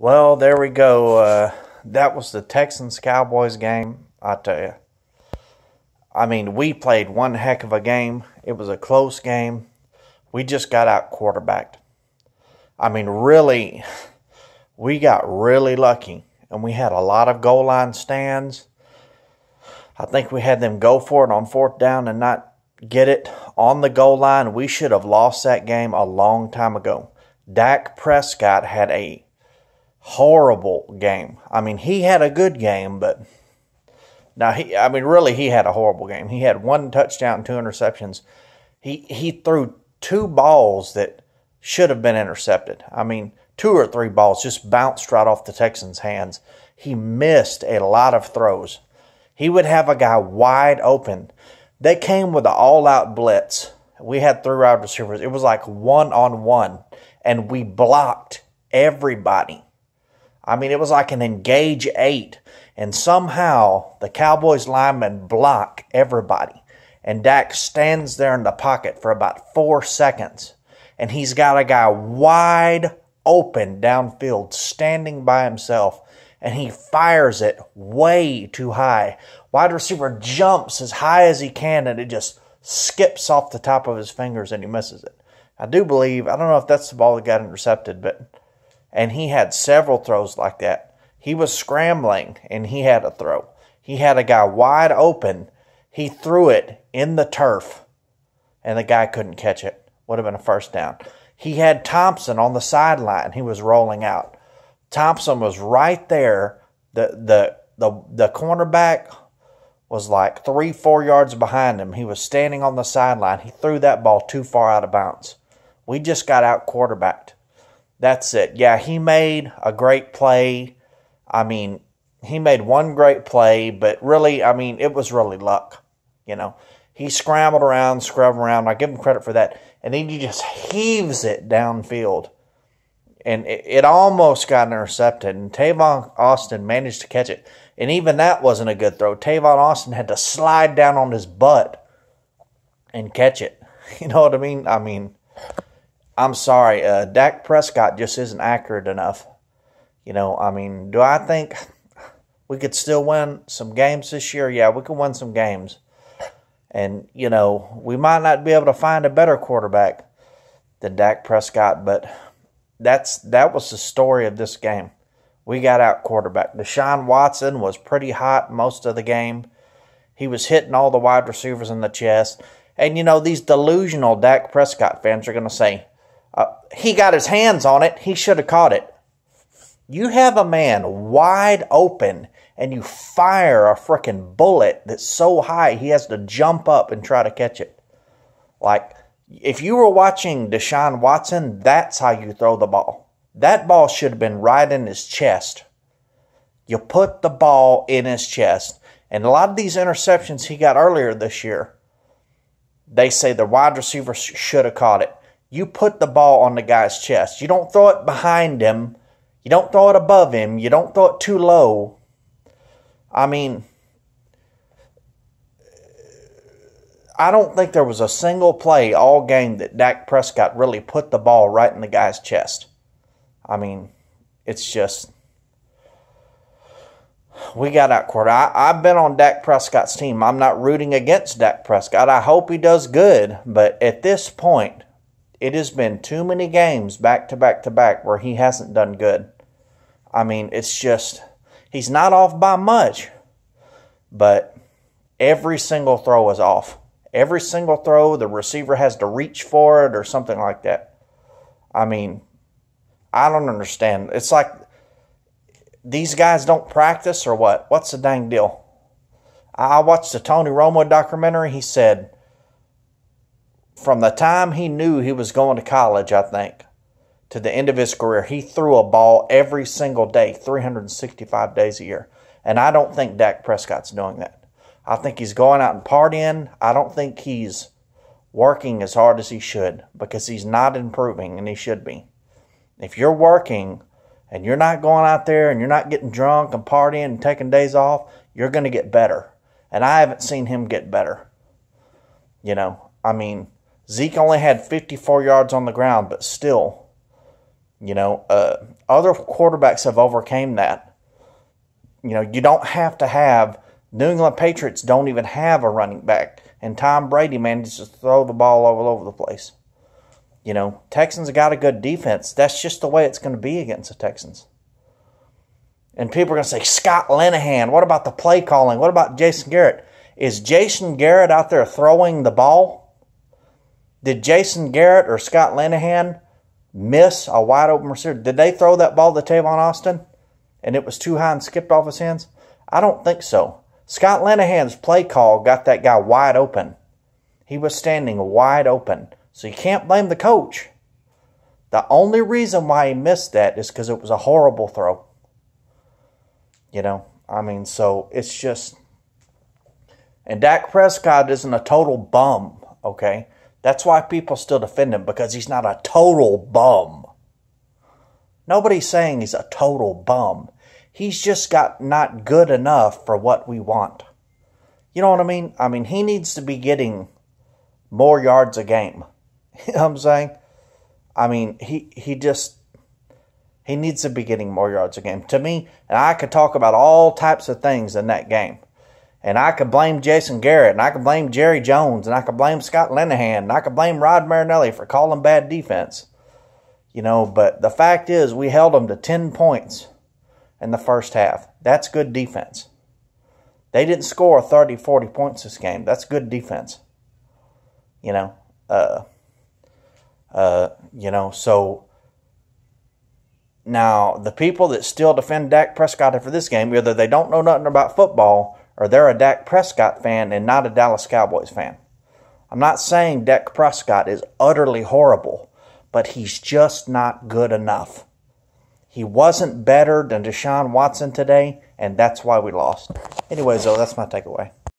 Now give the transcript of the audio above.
Well, there we go. That was the Texans Cowboys game, I tell you. I mean, we played one heck of a game. It was a close game. We just got out quarterbacked. I mean, really, we got really lucky. And we had a lot of goal line stands. I think we had them go for it on fourth down and not get it on the goal line. We should have lost that game a long time ago. Dak Prescott had a horrible game. I mean, he had a good game, but really, he had a horrible game. He had one touchdown, two interceptions. He threw two balls that should have been intercepted. I mean, two or three balls just bounced right off the Texans' hands. He missed a lot of throws. He would have a guy wide open. They came with an all-out blitz. We had three wide receivers. It was like one-on-one, and we blocked everybody. I mean, it was like an engage 8, and somehow the Cowboys linemen block everybody, and Dak stands there in the pocket for about 4 seconds, and he's got a guy wide open downfield standing by himself, and he fires it way too high. Wide receiver jumps as high as he can, and it just skips off the top of his fingers, and he misses it. I don't know if that's the ball that got intercepted, and he had several throws like that. He was scrambling, and he had a throw. He had a guy wide open. He threw it in the turf, and the guy couldn't catch it. Would have been a first down. He had Thompson on the sideline. He was rolling out. Thompson was right there. The cornerback was like 3-4 yards behind him. He was standing on the sideline. He threw that ball too far out of bounds. We just got out quarterbacked. That's it. Yeah, he made a great play. I mean, he made one great play, but really, I mean, it was really luck. You know, he scrambled around, scrubbed around. I give him credit for that. And then he just heaves it downfield. And it almost got intercepted. And Tavon Austin managed to catch it. And even that wasn't a good throw. Tavon Austin had to slide down on his butt and catch it. You know what I mean? I mean, I'm sorry. Dak Prescott just isn't accurate enough. You know, I mean, do I think we could still win some games this year? Yeah, we could win some games. And, you know, we might not be able to find a better quarterback than Dak Prescott, but that was the story of this game. We got out quarterback. Deshaun Watson was pretty hot most of the game. He was hitting all the wide receivers in the chest. And, you know, these delusional Dak Prescott fans are going to say, he got his hands on it. He should have caught it. You have a man wide open and you fire a freaking bullet that's so high he has to jump up and try to catch it. Like, if you were watching Deshaun Watson, that's how you throw the ball. That ball should have been right in his chest. You put the ball in his chest. And a lot of these interceptions he got earlier this year, they say the wide receiver should have caught it. You put the ball on the guy's chest. You don't throw it behind him. You don't throw it above him. You don't throw it too low. I mean, I don't think there was a single play all game that Dak Prescott really put the ball right in the guy's chest. I mean, it's just, we got out quarterback. I've been on Dak Prescott's team. I'm not rooting against Dak Prescott. I hope he does good. But at this point, it has been too many games back to back to back where he hasn't done good. I mean, it's just, he's not off by much, but every single throw is off. Every single throw, the receiver has to reach for it or something like that. I mean, I don't understand. It's like these guys don't practice or what? What's the dang deal? I watched the Tony Romo documentary. He said from the time he knew he was going to college, I think, to the end of his career, he threw a ball every single day, 365 days a year. And I don't think Dak Prescott's doing that. I think he's going out and partying. I don't think he's working as hard as he should because he's not improving, and he should be. If you're working and you're not going out there and you're not getting drunk and partying and taking days off, you're going to get better. And I haven't seen him get better. You know, I mean, Zeke only had 54 yards on the ground, but still, You know, other quarterbacks have overcame that. You know, you don't have to have, New England Patriots don't even have a running back. And Tom Brady manages to throw the ball all over the place. You know, Texans have got a good defense. That's just the way it's going to be against the Texans. And people are going to say, Scott Linehan, what about the play calling? What about Jason Garrett? Is Jason Garrett out there throwing the ball? Did Jason Garrett or Scott Linehan miss a wide open receiver? Did they throw that ball to Tavon Austin and it was too high and skipped off his hands? I don't think so. Scott Linehan's play call got that guy wide open. He was standing wide open. So you can't blame the coach. The only reason why he missed that is because it was a horrible throw. You know, I mean, so it's just... And Dak Prescott isn't a total bum, okay? That's why people still defend him, because he's not a total bum. Nobody's saying he's a total bum. He's just got not good enough for what we want. You know what I mean? I mean, he needs to be getting more yards a game. You know what I'm saying? I mean, he needs to be getting more yards a game. To me, and I could talk about all types of things in that game. And I could blame Jason Garrett, and I could blame Jerry Jones, and I could blame Scott Linehan, and I could blame Rod Marinelli for calling bad defense. You know, but the fact is we held them to 10 points in the first half. That's good defense. They didn't score 30, 40 points this game. That's good defense. You know, so now the people that still defend Dak Prescott after this game, either they don't know nothing about football or they're a Dak Prescott fan and not a Dallas Cowboys fan. I'm not saying Dak Prescott is utterly horrible, but he's just not good enough. He wasn't better than Deshaun Watson today, and that's why we lost. Anyways, though, that's my takeaway.